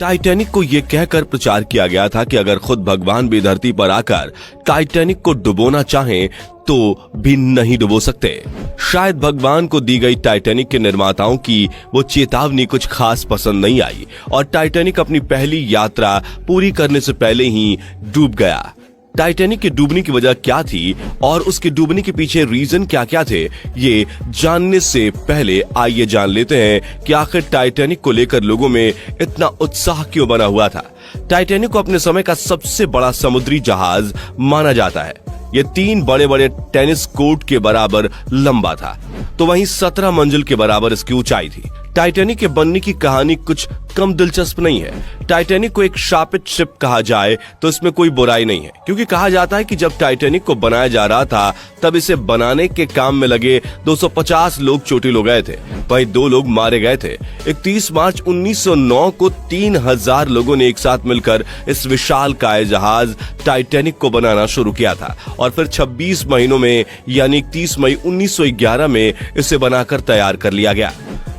Titanic को यह कहकर प्रचार किया गया था कि अगर खुद भगवान भी धरती पर आकर टाइटैनिक को डुबोना चाहें तो भी नहीं डुबो सकते। शायद भगवान को दी गई टाइटैनिक के निर्माताओं की वो चेतावनी कुछ खास पसंद नहीं आई और टाइटैनिक अपनी पहली यात्रा पूरी करने से पहले ही डूब गया। टाइटैनिक के डूबने की वजह क्या थी और उसके डूबने के पीछे रीजन क्या क्या थे, ये जानने से पहले आइए जान लेते हैं कि आखिर टाइटैनिक को लेकर लोगों में इतना उत्साह क्यों बना हुआ था। टाइटैनिक को अपने समय का सबसे बड़ा समुद्री जहाज माना जाता है। ये 3 बड़े बड़े टेनिस कोर्ट के बराबर लंबा था, तो वहीं 17 मंजिल के बराबर इसकी ऊंचाई थी। टाइटैनिक के बनने की कहानी कुछ कम दिलचस्प नहीं है। टाइटैनिक को एक शापित शिप कहा जाए तो इसमें कोई बुराई नहीं है, क्योंकि कहा जाता है कि जब टाइटैनिक को बनाया जा रहा था तब इसे बनाने के काम में लगे 250 लोग चोटिल हो गए थे, वहीं 2 लोग मारे गए थे। 31 मार्च 1909 को 3000 लोगों ने एक साथ मिलकर इस विशालकाय जहाज टाइटैनिक को बनाना शुरू किया था और फिर 26 महीनों में यानी 31 मई 1911 में इसे बनाकर तैयार कर लिया गया।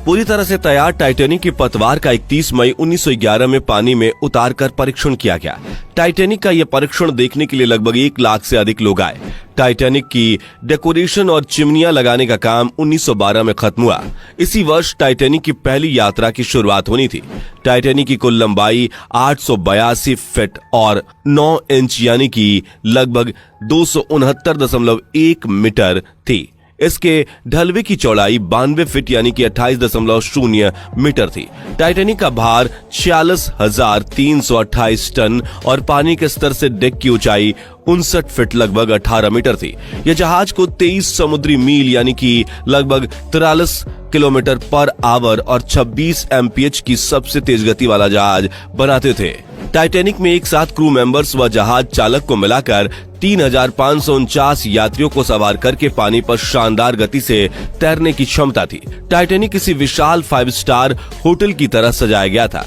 पूरी तरह से तैयार टाइटैनिक की पतवार का 31 मई 1911 में पानी में उतारकर परीक्षण किया गया। टाइटैनिक का यह परीक्षण देखने के लिए लगभग 1 लाख से अधिक लोग आए। टाइटैनिक की डेकोरेशन और चिमनियां लगाने का काम 1912 में खत्म हुआ। इसी वर्ष टाइटैनिक की पहली यात्रा की शुरुआत होनी थी। टाइटैनिक की कुल लंबाई 882 फीट और 9 इंच यानी कि लगभग 269.1 मीटर थी। इसके ढलवे की चौड़ाई 92 फीट यानी कि 28.0 मीटर थी। टाइटैनिक का भार 46,328 टन और पानी के स्तर से डेक की ऊंचाई 59 फीट लगभग 18 मीटर थी। यह जहाज को 23 समुद्री मील यानी कि लगभग 43 किलोमीटर पर आवर और 26 एमपीएच की सबसे तेज गति वाला जहाज बनाते थे। टाइटैनिक में एक साथ क्रू मेंबर्स व जहाज चालक को मिलाकर 3,549 यात्रियों को सवार करके पानी पर शानदार गति से तैरने की क्षमता थी। टाइटैनिक किसी विशाल 5 स्टार होटल की तरह सजाया गया था।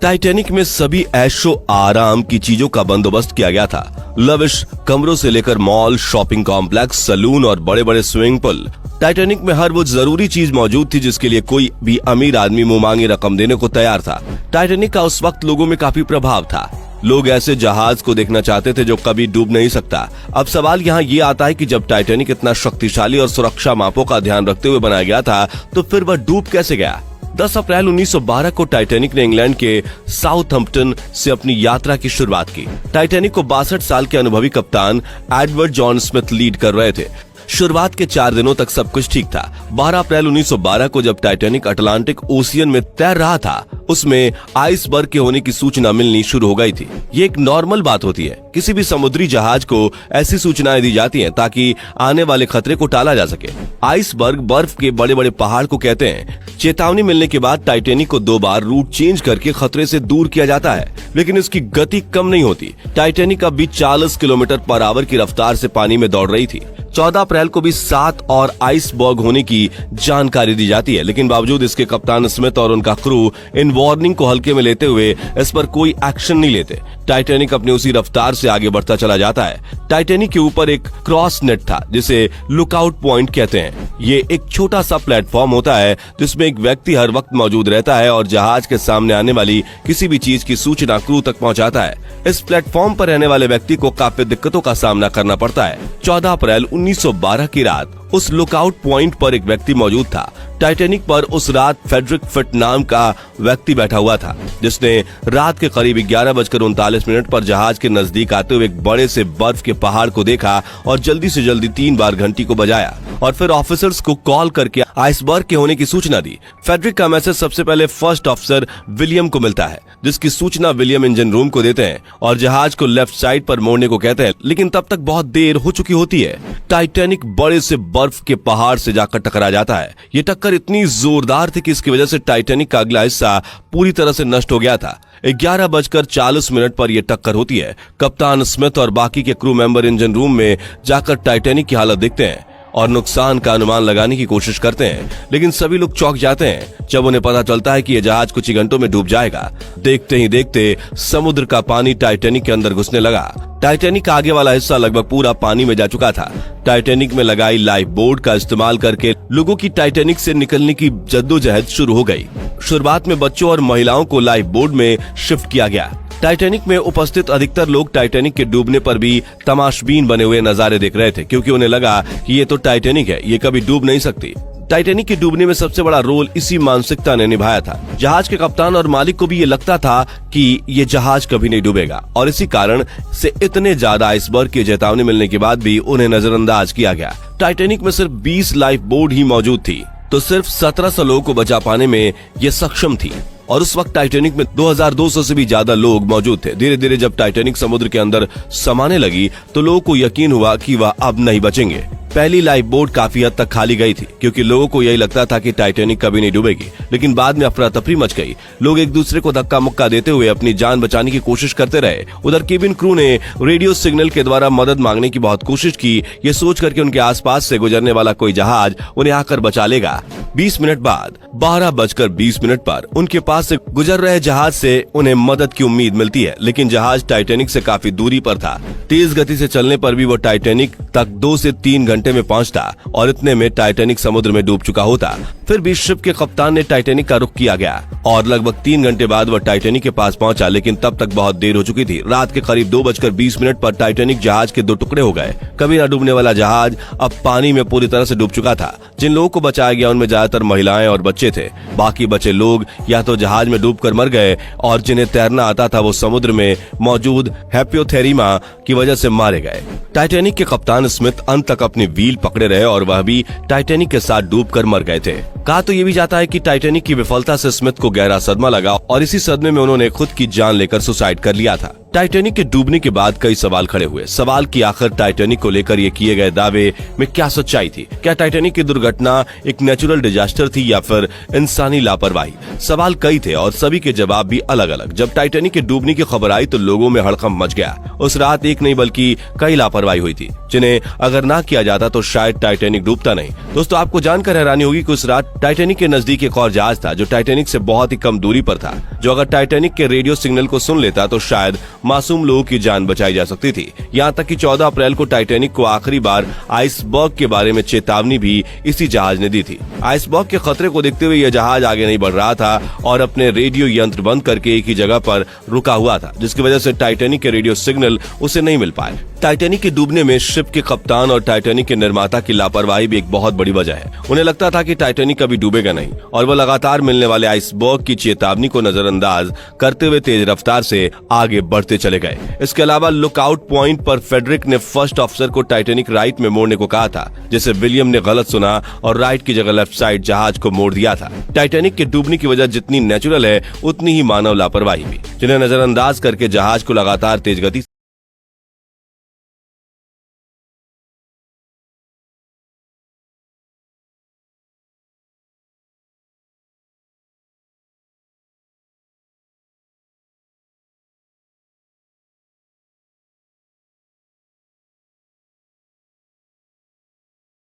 टाइटैनिक में सभी ऐशो आराम की चीजों का बंदोबस्त किया गया था। लविश कमरों से लेकर मॉल, शॉपिंग कॉम्प्लेक्स, सलून और बड़े बड़े स्विमिंग पूल। टाइटैनिक में हर वो जरूरी चीज मौजूद थी जिसके लिए कोई भी अमीर आदमी मुंह मांगी रकम देने को तैयार था। टाइटैनिक का उस वक्त लोगों में काफी प्रभाव था। लोग ऐसे जहाज को देखना चाहते थे जो कभी डूब नहीं सकता। अब सवाल यहाँ ये आता है कि जब टाइटैनिक इतना शक्तिशाली और सुरक्षा मापों का ध्यान रखते हुए बनाया गया था तो फिर वह डूब कैसे गया। 10 अप्रैल 1912 को टाइटैनिक ने इंग्लैंड के साउथहैम्पटन से अपनी यात्रा की शुरुआत की। टाइटैनिक को 62 साल के अनुभवी कप्तान एडवर्ड जॉन स्मिथ लीड कर रहे थे। शुरुआत के 4 दिनों तक सब कुछ ठीक था। 12 अप्रैल 1912 को जब टाइटैनिक अटलांटिक ओशियन में तैर रहा था उसमें आइसबर्ग के होने की सूचना मिलनी शुरू हो गई थी। ये एक नॉर्मल बात होती है। किसी भी समुद्री जहाज को ऐसी सूचनाएं दी जाती हैं ताकि आने वाले खतरे को टाला जा सके। आइसबर्ग बर्फ के बड़े बड़े पहाड़ को कहते हैं। चेतावनी मिलने के बाद टाइटैनिक को 2 बार रूट चेंज करके खतरे से दूर किया जाता है, लेकिन इसकी गति कम नहीं होती। टाइटैनिक अब भी 40 किलोमीटर पर आवर की रफ्तार से पानी में दौड़ रही थी। 14 अप्रैल को भी 7 और आइसबर्ग होने की जानकारी दी जाती है, लेकिन बावजूद इसके कप्तान स्मिथ और उनका क्रू इन वार्निंग को हल्के में लेते हुए इस पर कोई एक्शन नहीं लेते। टाइटैनिक अपनी उसी रफ्तार से आगे बढ़ता चला जाता है। टाइटैनिक के ऊपर एक क्रॉस नेट था जिसे लुकआउट पॉइंट कहते हैं। ये एक छोटा सा प्लेटफॉर्म होता है जिसमें एक व्यक्ति हर वक्त मौजूद रहता है और जहाज के सामने आने वाली किसी भी चीज की सूचना क्रू तक पहुंचाता है। इस प्लेटफॉर्म पर रहने वाले व्यक्ति को काफी दिक्कतों का सामना करना पड़ता है। 14 अप्रैल 1912 की रात उस लुकआउट पॉइंट पर एक व्यक्ति मौजूद था। टाइटैनिक पर उस रात फेडरिक फिट नाम का व्यक्ति बैठा हुआ था जिसने रात के करीब 11:39 पर जहाज के नजदीक आते हुए एक बड़े से बर्फ के पहाड़ को देखा और जल्दी से जल्दी 3 बार घंटी को बजाया और फिर ऑफिसर्स को कॉल करके आइसबर्ग के होने की सूचना दी। फेडरिक का मैसेज सबसे पहले फर्स्ट ऑफिसर विलियम को मिलता है, जिसकी सूचना विलियम इंजन रूम को देते हैं और जहाज को लेफ्ट साइड पर मोड़ने को कहते हैं, लेकिन तब तक बहुत देर हो चुकी होती है। टाइटैनिक बड़े से बर्फ के पहाड़ से जाकर टकरा जाता है। ये टक्कर इतनी जोरदार थी कि इसकी वजह से टाइटैनिक का अगला हिस्सा पूरी तरह से नष्ट हो गया था। 11:40 पर यह टक्कर होती है। कप्तान स्मिथ और बाकी के क्रू मेंबर इंजन रूम में जाकर टाइटैनिक की हालत देखते हैं। और नुकसान का अनुमान लगाने की कोशिश करते हैं, लेकिन सभी लोग चौंक जाते हैं जब उन्हें पता चलता है कि यह जहाज कुछ ही घंटों में डूब जाएगा। देखते ही देखते समुद्र का पानी टाइटैनिक के अंदर घुसने लगा। टाइटैनिक का आगे वाला हिस्सा लगभग पूरा पानी में जा चुका था। टाइटैनिक में लगाई लाइफ बोट का इस्तेमाल करके लोगों की टाइटैनिक से निकलने की जद्दोजहद शुरू हो गई। शुरुआत में बच्चों और महिलाओं को लाइफ बोट में शिफ्ट किया गया। टाइटैनिक में उपस्थित अधिकतर लोग टाइटैनिक के डूबने पर भी तमाशबीन बने हुए नजारे देख रहे थे, क्योंकि उन्हें लगा कि ये तो टाइटैनिक है, ये कभी डूब नहीं सकती। टाइटैनिक के डूबने में सबसे बड़ा रोल इसी मानसिकता ने निभाया था। जहाज के कप्तान और मालिक को भी ये लगता था कि ये जहाज कभी नहीं डूबेगा, और इसी कारण से इतने ज्यादा आइसबर्ग की चेतावनी मिलने के बाद भी उन्हें नजरअंदाज किया गया। टाइटैनिक में सिर्फ 20 लाइफ बोट ही मौजूद थी, तो सिर्फ 1700 लोगों को बचा पाने में ये सक्षम थी, और उस वक्त टाइटैनिक में 2200 से भी ज्यादा लोग मौजूद थे। धीरे धीरे जब टाइटैनिक समुद्र के अंदर समाने लगी तो लोगों को यकीन हुआ कि वह अब नहीं बचेंगे। पहली लाइफ बोट काफी हद तक खाली गई थी, क्योंकि लोगों को यही लगता था कि टाइटैनिक कभी नहीं डूबेगी। लेकिन बाद में अफरा तफरी मच गई। लोग एक दूसरे को धक्का मुक्का देते हुए अपनी जान बचाने की कोशिश करते रहे। उधर केबिन क्रू ने रेडियो सिग्नल के द्वारा मदद मांगने की बहुत कोशिश की, ये सोच कर कि उनके आसपास से गुजरने वाला कोई जहाज उन्हें आकर बचा लेगा। 20 मिनट बाद 12:20 पर उनके पास से गुजर रहे जहाज से उन्हें मदद की उम्मीद मिलती है, लेकिन जहाज टाइटैनिक से काफी दूरी पर था। तेज गति से चलने पर भी वो टाइटैनिक तक 2 से 3 घंटे में पहुंचता, और इतने में टाइटैनिक समुद्र में डूब चुका होता। फिर भी शिप के कप्तान ने टाइटैनिक का रुख किया गया, और लगभग 3 घंटे बाद वह टाइटैनिक के पास पहुंचा, लेकिन तब तक बहुत देर हो चुकी थी। रात के करीब 2:20 पर टाइटैनिक जहाज के 2 टुकड़े हो गए। कभी न डूबने वाला जहाज अब पानी में पूरी तरह से डूब चुका था। जिन लोगों को बचाया गया उनमें ज्यादातर महिलाएं और बच्चे थे। बाकी बचे लोग या तो जहाज में डूबकर मर गए, और जिन्हें तैरना आता था वो समुद्र में मौजूद हेप्योथेरिमा की वजह से मारे गए। टाइटैनिक के कप्तान स्मिथ अंत तक अपनी व्हील पकड़े रहे, और वह भी टाइटैनिक के साथ डूबकर मर गए थे। कहा तो ये भी जाता है कि टाइटैनिक की विफलता से स्मिथ को गहरा सदमा लगा, और इसी सदमे में उन्होंने खुद की जान लेकर सुसाइड कर लिया था। टाइटैनिक के डूबने के बाद कई सवाल खड़े हुए। सवाल की आखिर टाइटैनिक को लेकर ये किए गए दावे में क्या सच्चाई थी? क्या टाइटैनिक की दुर्घटना एक नेचुरल डिजास्टर थी या फिर इंसानी लापरवाही? सवाल कई थे और सभी के जवाब भी अलग अलग। जब टाइटैनिक के डूबने की खबर आई तो लोगों में हड़कंप मच गया। उस रात एक नहीं बल्कि कई लापरवाही हुई थी, जिन्हें अगर ना किया जाता तो शायद टाइटैनिक डूबता नहीं। दोस्तों, आपको जानकर हैरानी होगी कि उस रात टाइटैनिक के नजदीक एक और जहाज था जो टाइटैनिक से बहुत ही कम दूरी पर था, जो अगर टाइटैनिक के रेडियो सिग्नल को सुन लेता तो शायद मासूम लोगों की जान बचाई जा सकती थी। यहाँ तक कि 14 अप्रैल को टाइटैनिक को आखिरी बार आइसबर्ग के बारे में चेतावनी भी इसी जहाज ने दी थी। आइसबर्ग के खतरे को देखते हुए यह जहाज आगे नहीं बढ़ रहा था और अपने रेडियो यंत्र बंद करके एक ही जगह पर रुका हुआ था, जिसकी वजह से टाइटैनिक के रेडियो सिग्नल उसे नहीं मिल पाए। टाइटैनिक के डूबने में शिप के कप्तान और टाइटैनिक के निर्माता की लापरवाही भी एक बहुत बड़ी वजह है। उन्हें लगता था कि टाइटैनिक कभी डूबेगा नहीं, और वो लगातार मिलने वाले आइसबर्ग की चेतावनी को नजरअंदाज करते हुए तेज रफ्तार से आगे बढ़ते चले गए। इसके अलावा लुकआउट पॉइंट पर फेडरिक ने फर्स्ट ऑफिसर को टाइटैनिक राइट में मोड़ने को कहा था, जिसे विलियम ने गलत सुना और राइट की जगह लेफ्ट साइड जहाज को मोड़ दिया था। टाइटैनिक के डूबने की वजह जितनी नेचुरल है उतनी ही मानव लापरवाही भी, जिन्हें नजरअंदाज करके जहाज को लगातार तेज गति